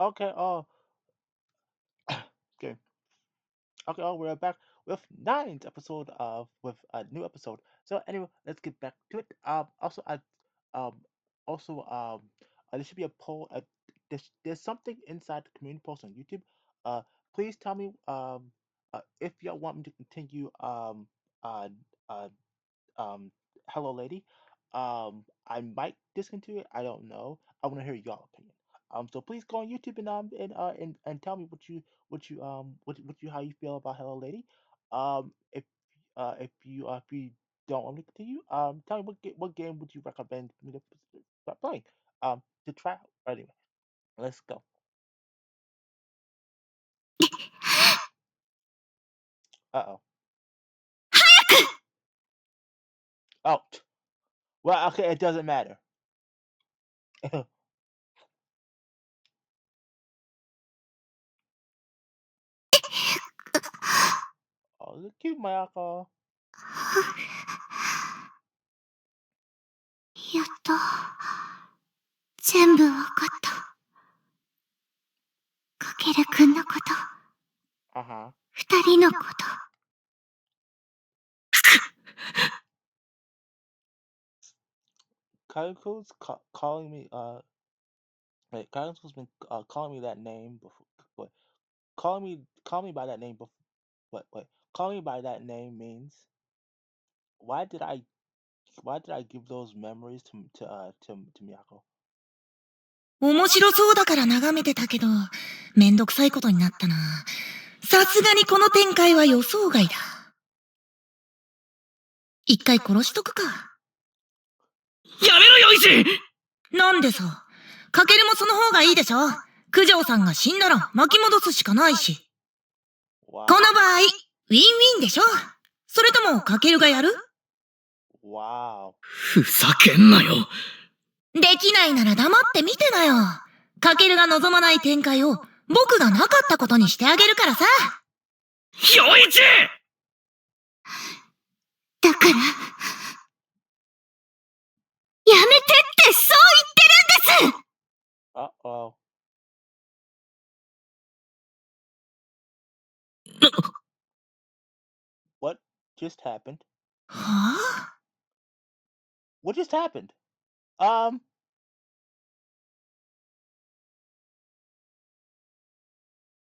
Okay. Oh, okay. Okay. Oh, we're back with ninth episode of with a new episode. So anyway, let's get back to it. Um, also, there should be a poll. There's something inside the community post on YouTube. Uh, please tell me if y'all want me to continue uh uh um Hello Lady. I might discontinue it. I don't know. I want to hear y'all opinion. So please go on YouTube and tell me what you how you feel about Hello Lady. If you don't want me to continue, tell me what game would you recommend me to start playing to try out. Anyway, let's go. Uh oh. Oh. Well, okay, it doesn't matter. Oh, look cute, my alcohol. やっと全部わかった。かけるくんのこと、二人のこと。Calling me wait, Kaiku's been calling me that name before. What? Call me by that name before. Wait. Call me by that name means why did I give those memories to Miyako? 面白そうだから眺めてたけど、めんどくさいことになったな。さすがにこの展開は予想外だ。一回殺しとくか。やめろよ、イチ！なんでさ、かけるもその方がいいでしょ。九条さんが死んだら巻き戻すしかないし。この場合、ウィンウィンでしょ。それともかけるがやる？ふざけんなよ。できないなら黙って見てなよ。かけるが望まない展開を僕がなかったことにしてあげるからさ。陽一！だから、やめてってそう言ってるんです！ Uh-oh. What just happened? はぁ？ What just happened? Um.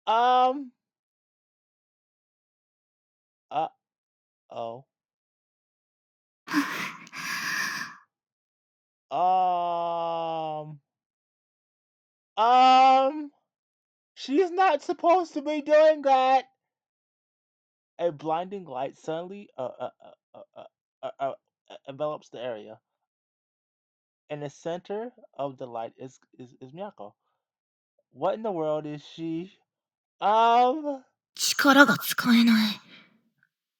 Uh-oh. Um. She's not supposed to be doing that. A blinding light suddenly envelops the area. In the center of the light is Miyako. What in the world is she? 力が使えない。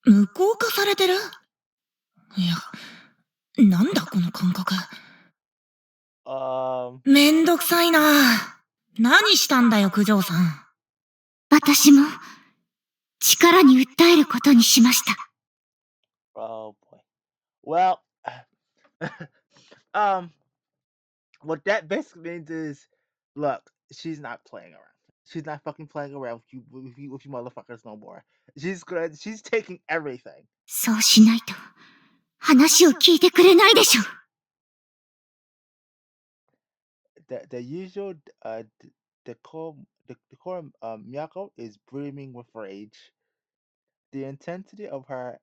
無効化されてる？いや、なんだこの感覚。めんどくさいな。何したんだよ、九条さん。私も力に訴えることにしました。Oh boy. Well, what that basically means is, look, she's not playing around. She's not fucking playing around with you motherfuckers no more. She's taking everything. そうしないと話を聞いてくれないでしょ。The usual decorum Miyako is brimming with rage. The intensity of her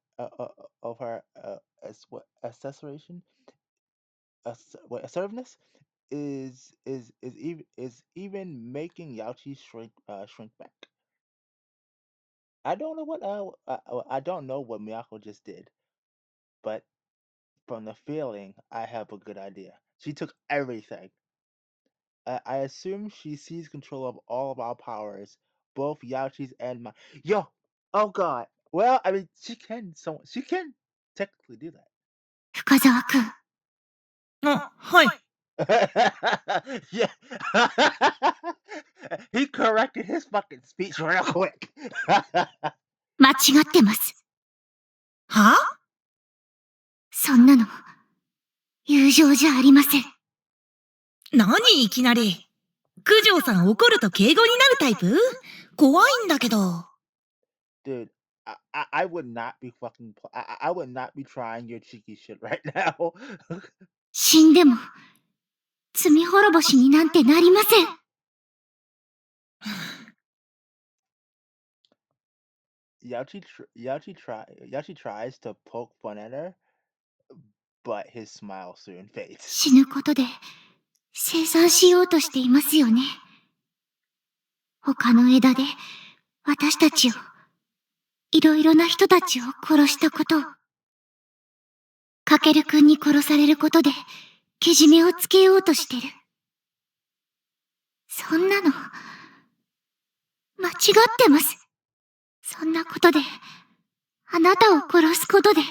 accessoration assertiveness is even making Yaochi shrink back. I don't know what I don't know what Miyako just did, but from the feeling, I have a good idea. She took everything. I assume she seized control of all of our powers, both Yaochi's and my. Yo, oh god. Well, I mean, she can technically do that. 深澤くん。あ、はい。Yeah. He corrected his fucking speech real quick. 間違ってます。は？そんなの友情じゃありません。何いきなり。九条さん怒ると敬語になるタイプ？怖いんだけど。Dude, I would not be I would not be trying your cheeky shit right now. 死んでも罪滅ぼしになんてなりません。Yachi tries to poke fun at her, but his smile soon fades. 死ぬことで生産しようとしていますよね。他の枝で私たちを、いろいろな人たちを殺したことを。かけるくんに殺されることでけじめをつけようとしてる。そんなの間違ってます。そんなことであなたを殺すことで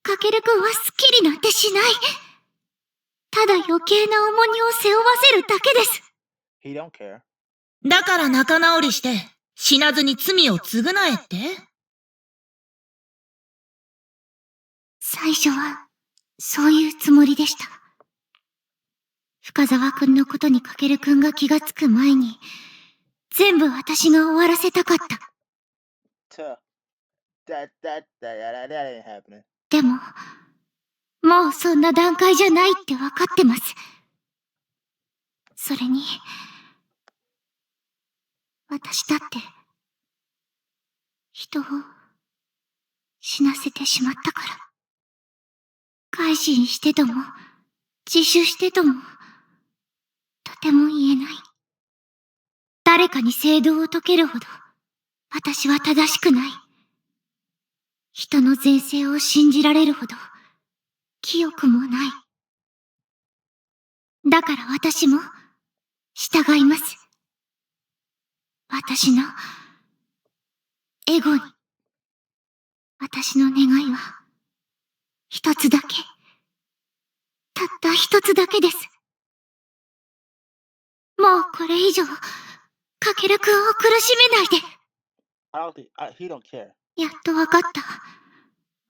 かけるくんはスッキリなんてしない。ただ余計な重荷を背負わせるだけです。He don't care. だから仲直りして死なずに罪を償えって？最初はそういうつもりでした。深沢くんのことにかけるくんが気がつく前に全部私が終わらせたかった。Tuh. That ain't happening. でももうそんな段階じゃないってわかってます。それに私だって人を死なせてしまったから。改心してとも自首してともとても言えない。誰かに正道を解けるほど私は正しくない。人の前世を信じられるほど清くもない。だから私も従います。私のエゴに。私の願いは一つだけ。たった一つだけです。もうこれ以上かけるくんを苦しめないで。He don't care. やっとわかった。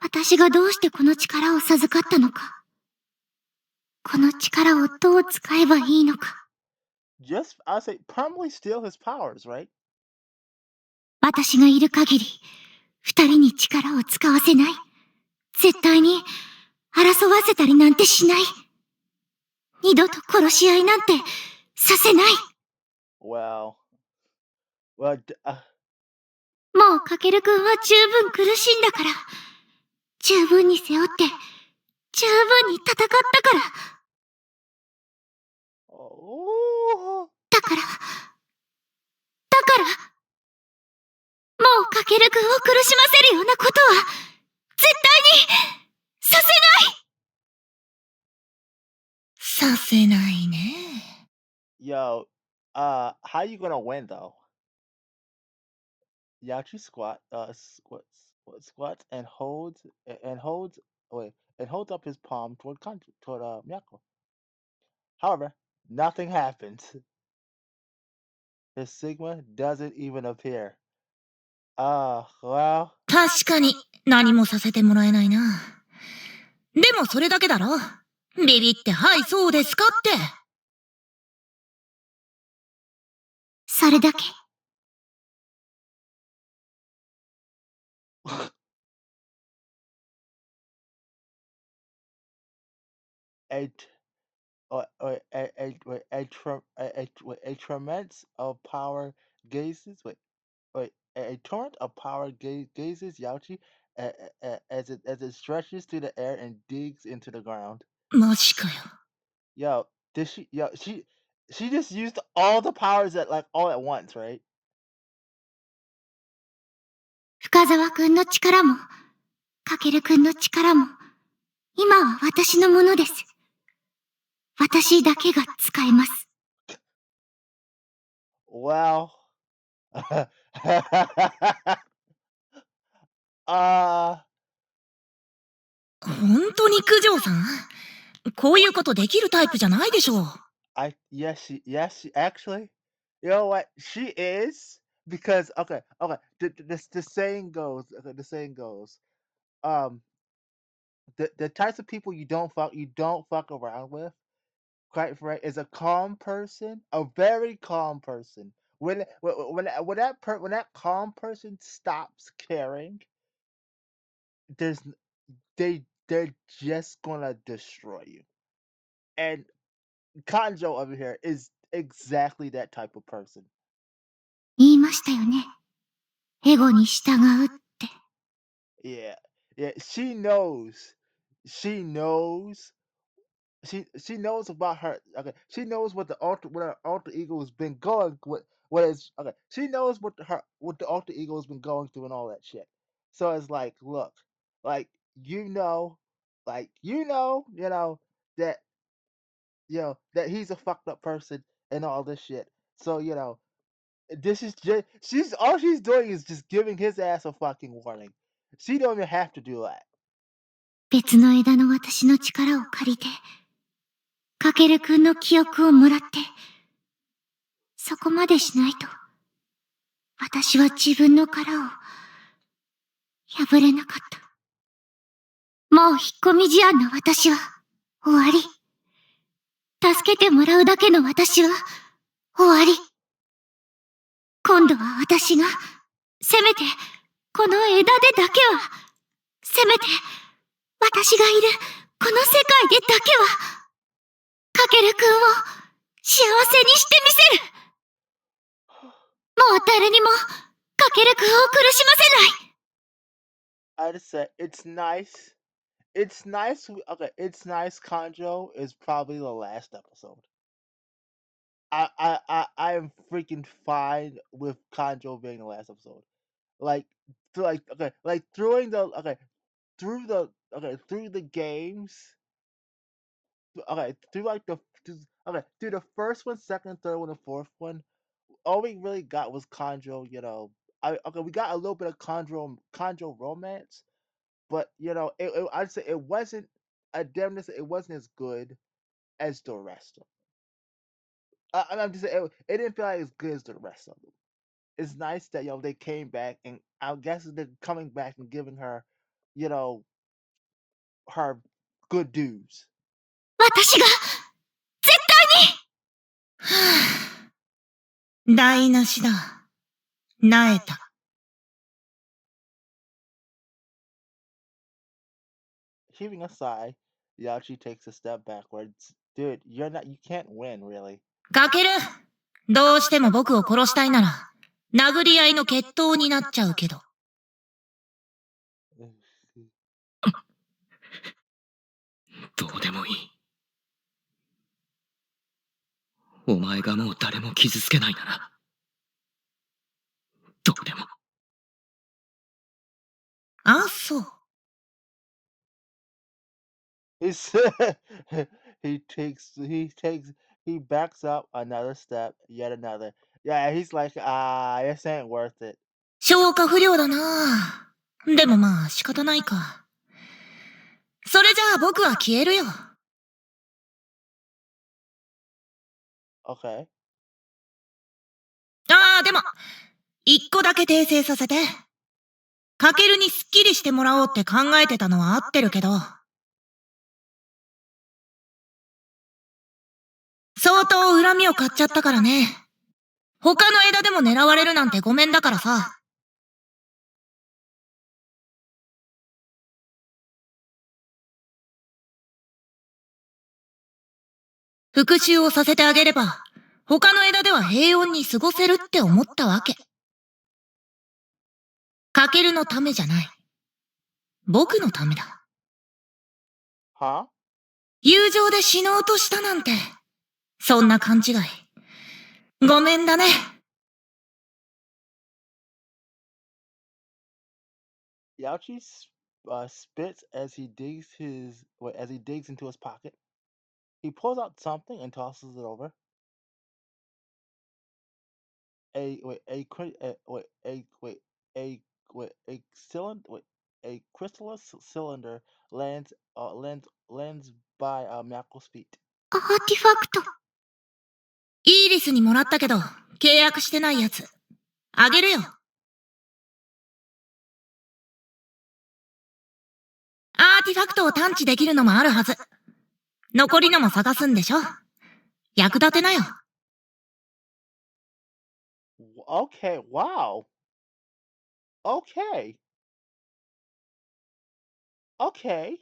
私がどうしてこの力を授かったのか。この力をどう使えばいいのか。I'll say, permanently steal his powers, right? 私がいる限り、二人に力を使わせない。絶対に争わせたりなんてしない。二度と殺し合いなんてさせない。Well, well, もうかけるくんは十分苦しいんだから。十分に背負って、十分に戦ったから。oh, だから、もうかけるくんを苦しませるようなことは、絶対に、させない。させないね。yo, how you gonna win though? Yachi squats and holds wait and holds up his palm toward Miyako. However, nothing happens. His Sigma doesn't even appear. Well, 確かに何もさせてもらえないな。でもそれだけだろ。ビビってはいそうですかって。それだけ。a t- a tremendous of power a torrent of power gazes Yaochi as it stretches through the air and digs into the ground. マジかよ。Yo, she just used all the powers at like all at once, right? 深沢くんの力も、かけるくんの力も、今は私のものです。私だけが使えます。Well, uh, 本当に九条さん？こういうことできるタイプじゃないでしょう。yes, she actually, you know what, she is because okay, the saying goes, um, the types of people you don't fuck around with quite frank, is a calm person, a very calm person. When that calm person stops caring, there's they're just gonna destroy you. And Kanjo over here is exactly that type of person. 言いましたよね。エゴに従うって。Yeah, yeah. She knows she knows about her. Okay, she knows what her alter ego has been going. What is okay? She knows what the alter ego has been going through and all that shit. So it's like, look, like you know, that that he's a fucked up person and all this shit. So this is just she's doing is just giving his ass a fucking warning. She don't even have to do that. 別の枝の私の力を借りて、かけるくんの記憶をもらって、そこまでしないと、私は自分の殻を破れなかった。もう引っ込み思案の私は終わり。助けてもらうだけの私は終わり。今度は私が、せめて、この枝でだけは、せめて、私がいる、この世界でだけは、かけるくんを幸せにしてみせる。もう誰にも、かけるくんを苦しませない。I just said it's nice. It's nice. Okay, it's nice. Kanjo is probably the last episode. I am freaking fine with Kanjo being the last episode. Like, like through the games. Okay, through the first one, second, third one, and fourth one. All we really got was Kanjo. We got a little bit of Kanjo romance, but I'd say it wasn't it wasn't as good as the rest of them. I'm just saying it didn't feel like as good as the rest of them. It's nice that they came back, and I guess they're coming back and giving her, you know, her good dues. 私が、絶対に台無しだ。萎えた。Heaving a sigh, Yachi takes a step backwards. Dude, you can't win, really. かける、どうしても僕を殺したいなら、殴り合いの決闘になっちゃうけど。どうでもいい。お前がもう誰も傷つけないなら、どうでも。あ、そう。He said he backs up another step, yet another. Yeah, he's like, this ain't worth it. 消化不良だな。でもまあ仕方ないか。それじゃあ僕は消えるよ。Okay. でも、一個だけ訂正させて。かけるにスッキリしてもらおうって考えてたのは合ってるけど、相当恨みを買っちゃったからね。他の枝でも狙われるなんてごめんだからさ。復讐をさせてあげれば、他の枝では平穏に過ごせるって思ったわけ。かけるのためじゃない。僕のためだ。Huh? 友情で死のうとしたなんて、そんな勘違い。ごめんだね。Yachi spits as he digs into his pocket. He pulls out something and tosses it over. A wait a cri- a wait a wait a wait a cylinder wait a crystalline cylinder lands by Mackle's feet. アーティファクト。イーリスにもらったけど、契約してないやつ。あげるよ。アーティファクトを探知できるのもあるはず。残りのも探すんでしょ？役立てなよ。Okay, wow. Okay. Okay.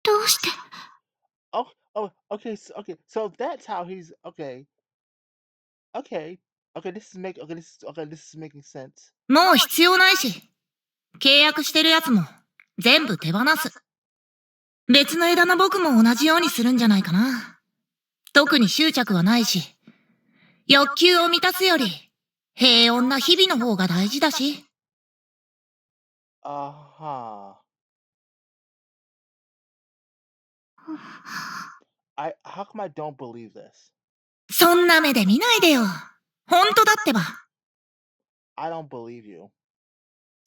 どうして？ Oh, oh, okay, so that's how he's okay. Okay. This is making sense. もう必要ないし、契約してるやつも全部手放す。別の枝の僕も同じようにするんじゃないかな。特に執着はないし、欲求を満たすより平穏な日々の方が大事だし。Uh-huh. How come I don't believe this? そんな目で見ないでよ。本当だってば。I don't believe you.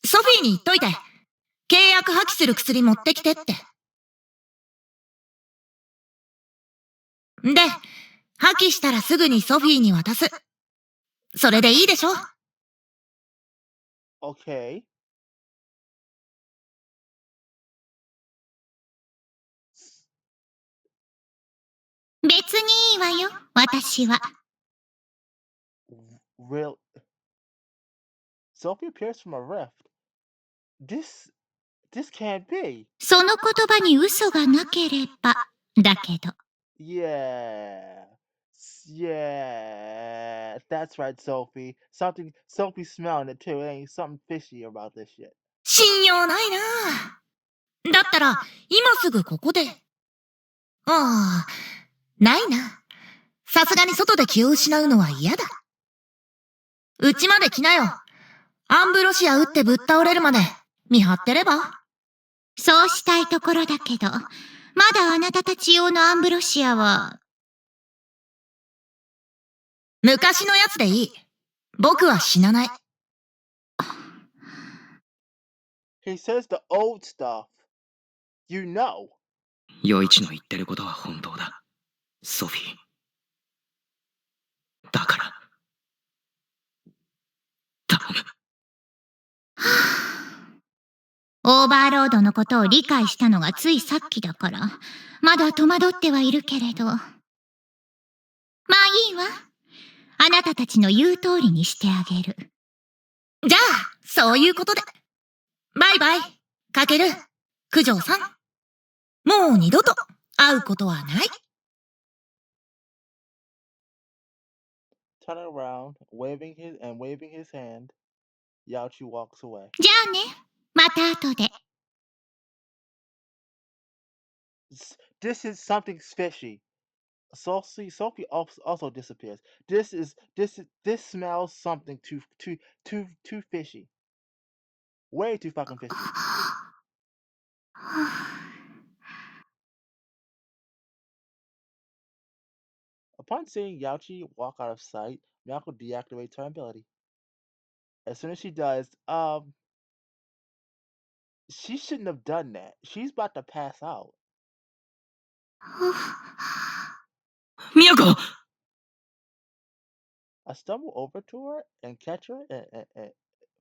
ソフィーに言っといて、契約破棄する薬持ってきてって。で、破棄したらすぐにソフィーに渡す。それでいいでしょ？ Okay. 別にいいわよ、私は。Real Sophie appears from a rift. This can't be. その言葉に嘘がなければ、だけど。Yeah. Yeah. That's right, Sophie. Sophie's smelling it too. There ain't something fishy about this shit. 信用ないなあ。だったら、今すぐここで。ああ、ないな。さすがに外で気を失うのは嫌だ。うちまで来なよ。アンブロシア打ってぶっ倒れるまで見張ってれば。そうしたいところだけど、まだあなたたち用のアンブロシアは。昔のやつでいい。僕は死なない。He says the old stuff. You know. 余一の言ってることは本当だ。ソフィー。だから。頼む。オーバーロードのことを理解したのがついさっきだから、まだ戸惑ってはいるけれど。まあいいわ。あなたたちの言う通りにしてあげる。じゃあ、そういうことで。バイバイ、かける、九条さん。もう二度と会うことはない。Turning around, waving his hand, Yaochi walks away. じゃあね、また後で。This is something fishy. Sophie also disappears. This smells something too fishy. Way too fucking fishy. Upon seeing Yaochi walk out of sight, Miyako deactivates her ability. As soon as she does, she shouldn't have done that. She's about to pass out. 都 I stumble over to her and catch her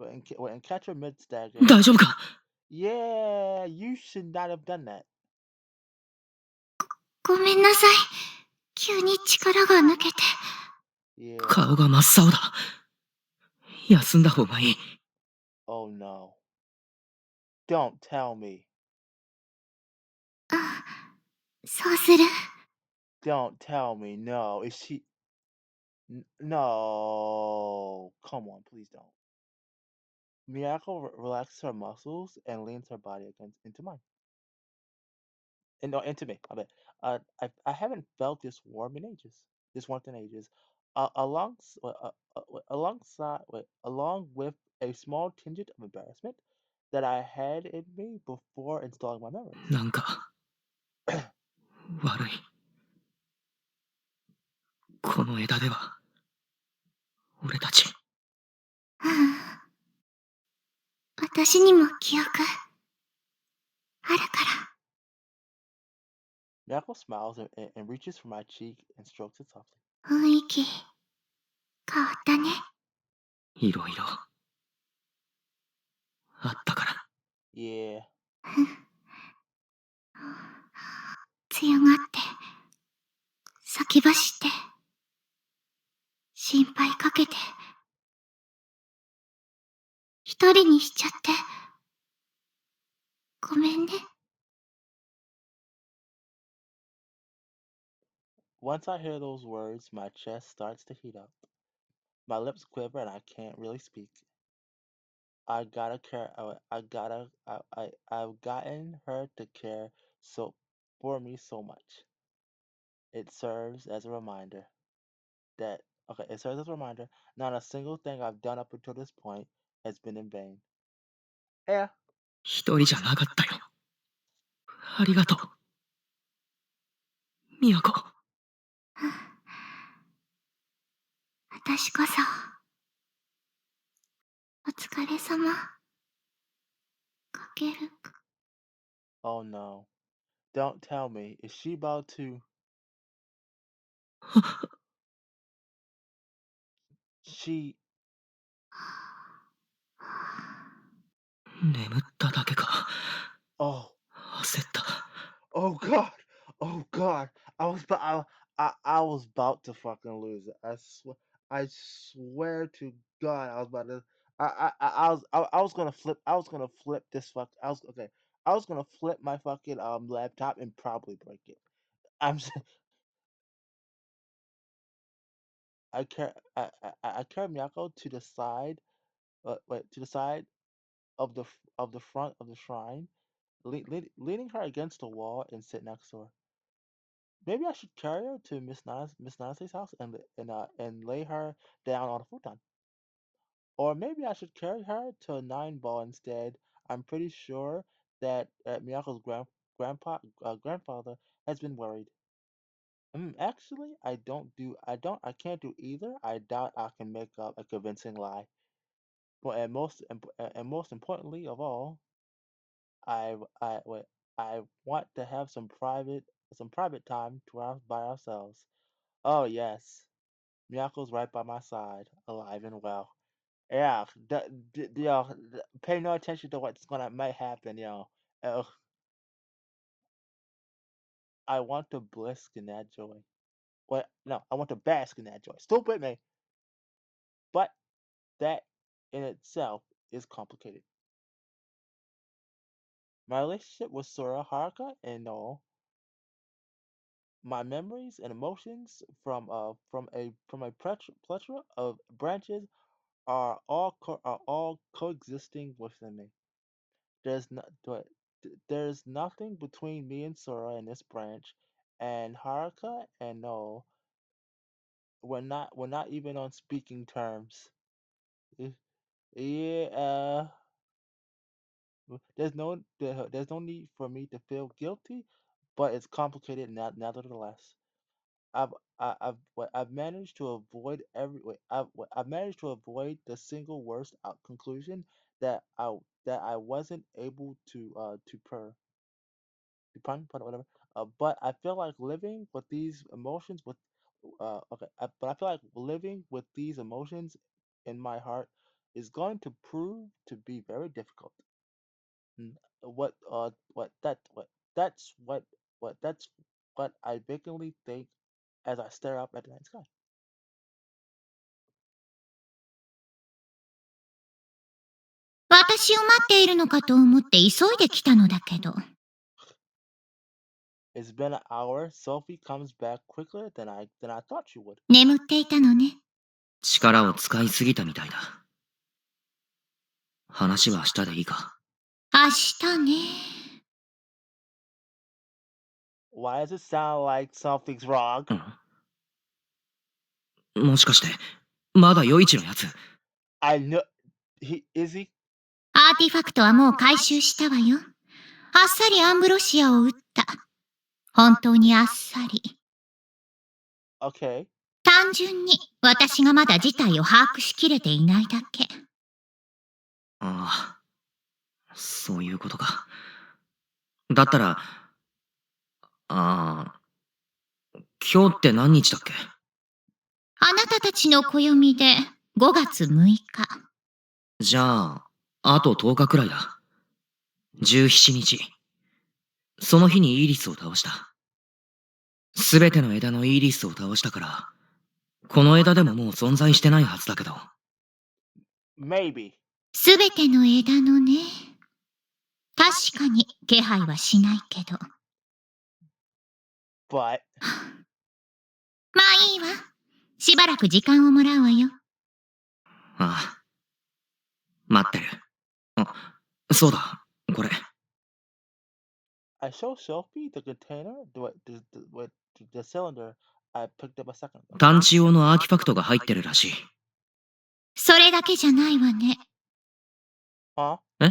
and catch her mid stagger. 大丈夫か Yeah, you should not have done that. ごめんなさい。急に力が抜けて。Yeah. 顔が真っ青だ。休んだ方がいい。Oh no. Don't tell me. そうする。Don't tell me. No. Is she? No. Come on, please don't. Miyako relaxes her muscles and leans her body against into mine. And no, into me. I bet. I haven't felt this warm in ages. This warmth in ages. Along with a small tinge of embarrassment that I had in me before installing my memories. なんか悪い。この枝では俺たち。私にも記憶あるから。Miyako smiles and reaches for my cheek and strokes it softly. 雰囲気変わったね。いろいろあったから。Yeah. 強がって先走って、心配かけて、一人にしちゃって、ごめんね。Once I hear those words, my chest starts to heat up. My lips quiver and I can't really speak. I gotta care. I gotta. I've gotten her to care so for me so much. It serves as a reminder that okay. It serves as a reminder. Not a single thing I've done up until this point has been in vain. Yeah. 一人じゃなかったよ。ありがとう。みやこ。私こそ、お疲れ様。かける。Oh no. Don't tell me. Is she about to? She. 眠っただけか。 Oh. 焦った。Oh God. Oh God. I was about to fucking lose it. I swear to God, I was about to. I was gonna flip. I was gonna flip this fuck. I was okay. I was gonna flip my fucking laptop and probably break it. I'm. I carried Miyako to the side. Wait, to the side of the front of the shrine, leaning her against the wall and sit next to her. Maybe I should carry her to Miss Nancy's house and lay her down on a futon. Or maybe I should carry her to a nine ball instead. I'm pretty sure that Miyako's grandfather has been worried. Actually, I can't do either. I doubt I can make up a convincing lie. But and most importantly of all, wait, I want to have some private time by ourselves. Oh yes, Miyako's right by my side, alive and well. Yeah, pay no attention to what's gonna might happen, yo. Uh, I want to blisk in that joy. Well, no, I want to bask in that joy. Stupid me, but that in itself is complicated. My relationship with Sora, Haruka, and all my memories and emotions from a plethora of branches are all coexisting within me. There's no, there's nothing between me and Sora in this branch, and Haruka and No, we're not even on speaking terms. Eh, Yeah, there's no need for me to feel guilty, but it's complicated nevertheless. I've managed to avoid I've managed to avoid the single worst out conclusion that I wasn't able to pun whatever. But I feel like living with these emotions with but I feel like living with these emotions in my heart is going to prove to be very difficult. Mm, what that's what that's what I vacantly think as I stare up at the night sky. 私を待っているのかと思って急いで来たのだけど。It's been an hour. Sophie comes back quicker than I thought she would. 眠っていたのね。力を使いすぎたみたいだ。話は明日でいいか。明日ね。Why does it sound like something's wrong? もしかして、まだ余市のやつ。I know is he? アーティファクトはもう回収したわよ。あっさりアンブロシアを撃った。本当にあっさり。Okay. 単純に私がまだ事態を把握しきれていないだけ。ああ、そういうことか。だったら、今日って何日だっけ？あなたたちの暦で5月6日。じゃあ、あと10日くらいだ。17日。その日にイーリスを倒した。すべての枝のイーリスを倒したから、この枝でももう存在してないはずだけど。Maybe. すべての枝のね。確かに気配はしないけど。But まあいいわ。しばらく時間をもらうわよ。ああ、待ってる。あ、そうだ、これ。I show Sophie the container, the cylinder I picked up a second ago. 探知用のアーティファクトが入ってるらしい。それだけじゃないわね。Huh? え？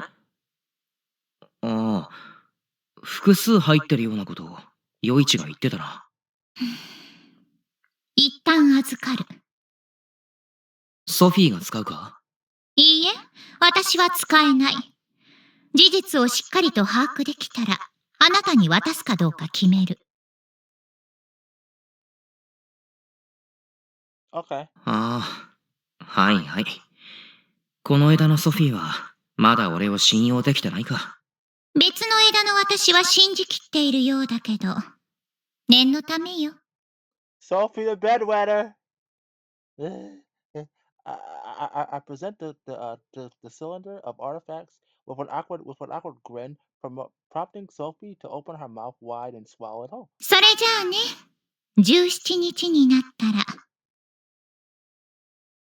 ああ、複数入ってるようなことを、余一が言ってたな。一旦預かる。ソフィーが使うか？いいえ、私は使えない。事実をしっかりと把握できたら、あなたに渡すかどうか決める。Okay. ああ、はいはい。この枝のソフィーは、まだ俺を信用できてないか。別の枝の私は信じきっているようだけど、念のためよ。Sophie the bedwetter. I present the cylinder of artifacts with an awkward grin, prompting Sophie to open her mouth wide and swallow it whole. それじゃあね、17日になったら、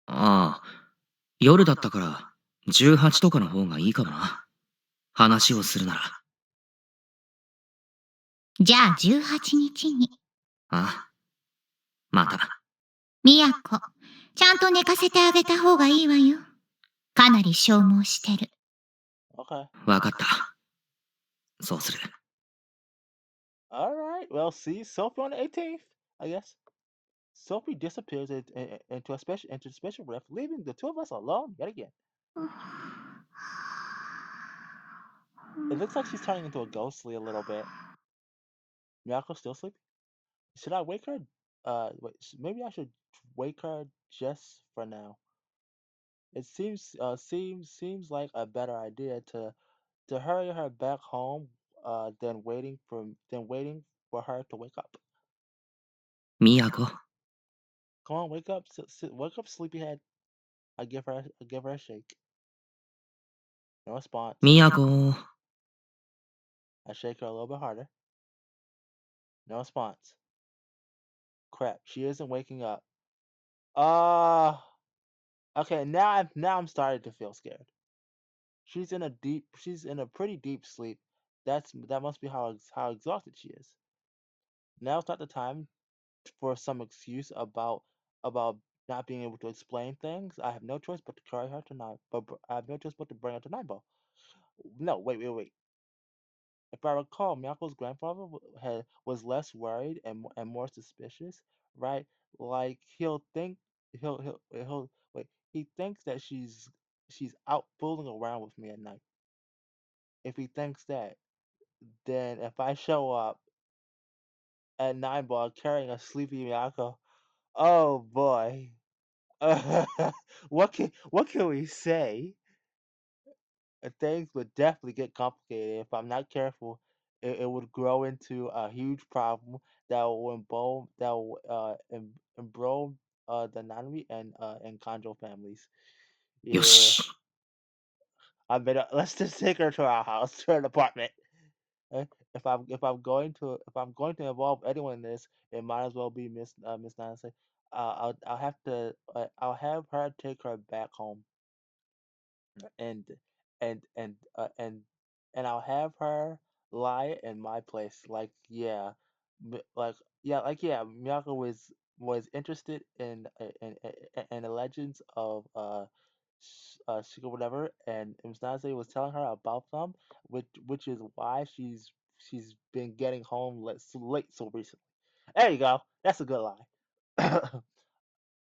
ああ、夜だったから、18とかの方がいいかもな。話をするなら。じゃあ18日に。ああ、また。みやこ、ちゃんと寝かせてあげた方がいいわよ。かなり消耗してる。Okay. わかった。そうする。All right. Well, see Sophie on the 18th, I guess. Sophie disappears into the special rift, leaving the two of us alone yet again. It looks like she's turning into a ghostly a little bit. Miyako still sleeping? Should I wake her? Wait, maybe I should wake her just for now. It seems like a better idea to hurry her back home than waiting for her to wake up. 都。Come on, wake up, wake up, sleepyhead. I give her a shake. No response. 都。I shake her a little bit harder. No response. Crap, she isn't waking up. Uh okay, now I'm starting to feel scared. She's in a pretty deep sleep. That must be how exhausted she is. Now's not the time for some excuse about not being able to explain things. I have no choice but to carry her tonight. But I have no choice but to bring her to Nightbow. No, wait. If I recall, Miyako's grandfather was less worried and more suspicious, right? Like he'll wait. He thinks that she's out fooling around with me at night. If he thinks that, then if I show up at Nightball carrying a sleepy Miyako, oh boy. What can we say? Things would definitely get complicated if I'm not careful. It would grow into a huge problem that will embroil the Nanami and Kanjo families. よ Yeah, し。I better let's just take her to our house, to an apartment. If I'm going to involve anyone in this, it might as well be Miss Nancy. I'll have her take her back home and and and uh, and and I'll have her lie in my place. Miyako was interested in the legends of Shika whatever, and Msnaze was telling her about them, which is why she's been getting home late so recently. There you go. That's a good lie.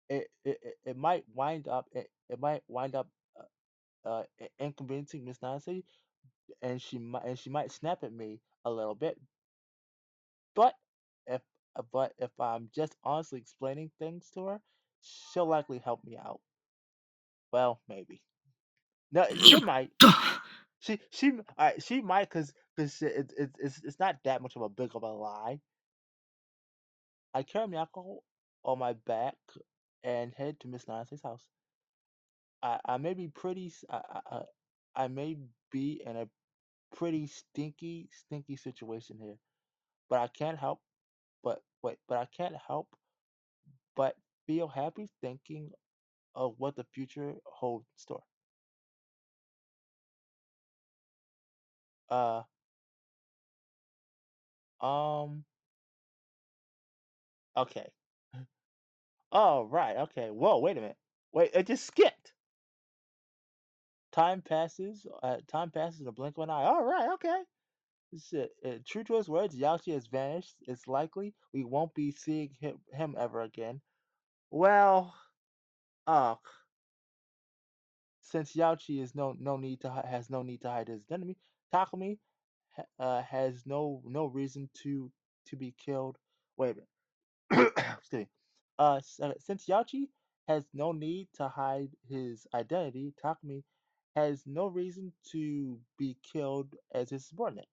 It might wind up inconveniencing Miss Nancy, and she might snap at me a little bit. But if if I'm just honestly explaining things to her, she'll likely help me out. Well, maybe. No, よっ she might. と。She might because it's not that much of a big of a lie. I carry Miyako on my back and head to Miss Nance's house. I may be pretty. I may be in a pretty stinky situation here, but I can't help. But I can't help but feel happy thinking of what the future holds in store. Uh, um, okay. Oh, right. Okay. Whoa, wait a minute. Wait, it just skipped. Time passes in a blink of an eye. All right. Okay. Shit. True to his words, Yaoshi has vanished. It's likely we won't be seeing him ever again. Well, uh, since Yaochi is no need to has no need to hide his identity, Takumi has no reason to be killed. Wait a minute. Excuse me. Since Yaochi has no need to hide his identity, Takumi has no reason to be killed as his subordinate.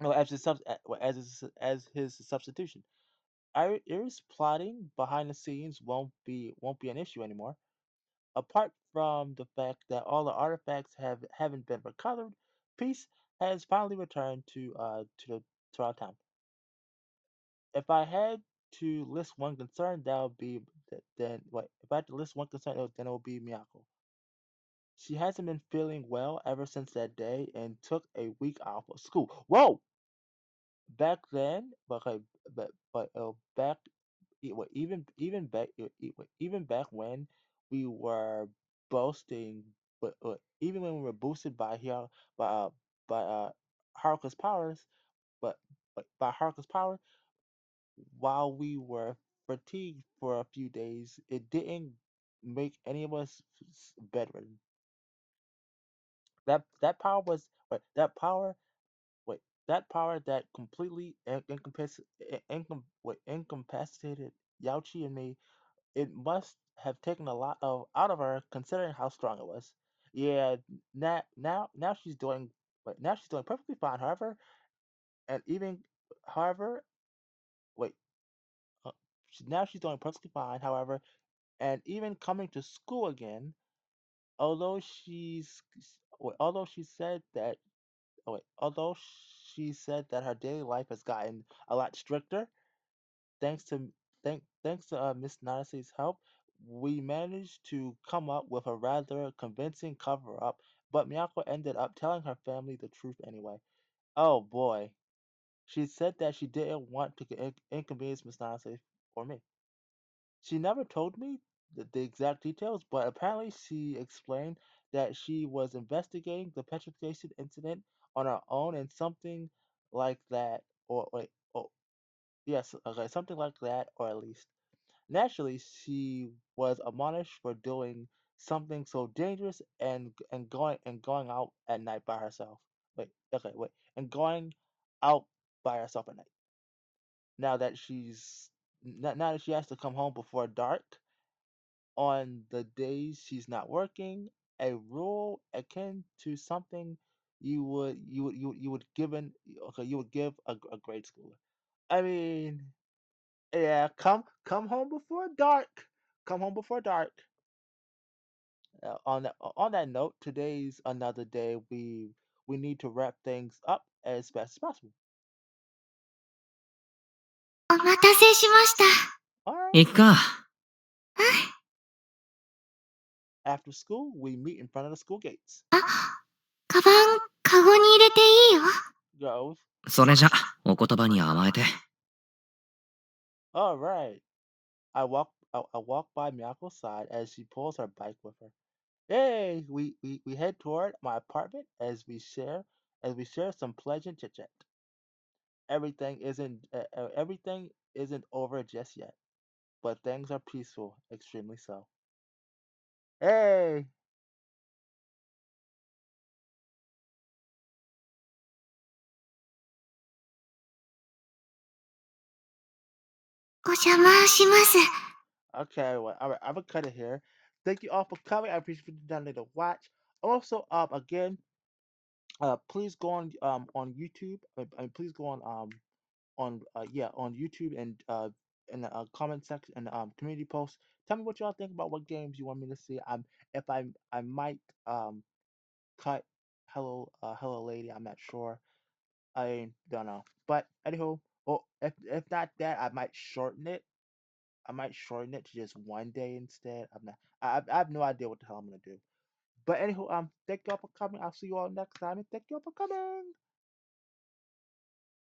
No, as his substitution. Iri's plotting behind the scenes won't be an issue anymore. Apart from the fact that all the artifacts haven't been recovered, peace has finally returned to our town. If I had to list one concern, that would be then wait. If I had to list one concern, then it would be Miyako. She hasn't been feeling well ever since that day and took a week off of school. Whoa! Back then, but back even back when we were boasting, even when we were boosted by by Haruka's powers, but by Haruka's power, while we were fatigued for a few days, it didn't make any of us bedridden. That power was wait, that power wait that power that completely incapacitated Yauchi and me. It must have taken a lot of out of her, considering how strong it was. Yeah, now she's doing, but now she's doing perfectly fine. And even, however, wait, uh, now she's doing perfectly fine. However, and even coming to school again, although although she said that, although she said that her daily life has gotten a lot stricter, thanks to thanks to Miss Nanase's help, we managed to come up with a rather convincing cover up, but Miyako ended up telling her family the truth anyway. Oh boy. She said that she didn't want to inconvenience Miss Nanase or me. She never told me the exact details, but apparently she explained that she was investigating the petrification incident on her own and something like that, or wait, oh, yes, okay, something like that, or at least. Naturally, she was admonished for doing something so dangerous and going out at night by herself. Wait, and going out by herself at night. Now that now that she has to come home before dark on the days she's not working, a rule akin to something you would give a grade schooler. I mean, yeah, come home before dark. Come home before dark. On that note, today's another day. We need to wrap things up as fast as possible. お待たせしました。All right. 行くか。After school, we meet in front of the school gates. あ、カバン、カゴに入れていいよ。Goes. それじゃ、お言葉に甘えて。All right. I walk by Miyako's side as she pulls her bike with her. Hey, we head toward my apartment as we share some pleasant chit chat. Everything isn't over just yet, but things are peaceful, extremely so. Hey, お邪魔します。okay, well, all right, I'm gonna cut it here. Thank you all for coming. I appreciate you down there to watch. Also, again, please go on YouTube. Please go on yeah, on YouTube and in the comment section and community post. Tell me what y'all think about what games you want me to see. If I might cut Hello Lady. I'm not sure. I don't know. But anywho, well, if not that, I might shorten it. I might shorten it to just one day instead. I'm not. I have no idea what the hell I'm gonna do. But anywho, thank y'all for coming. I'll see you all next time, and thank y'all for coming.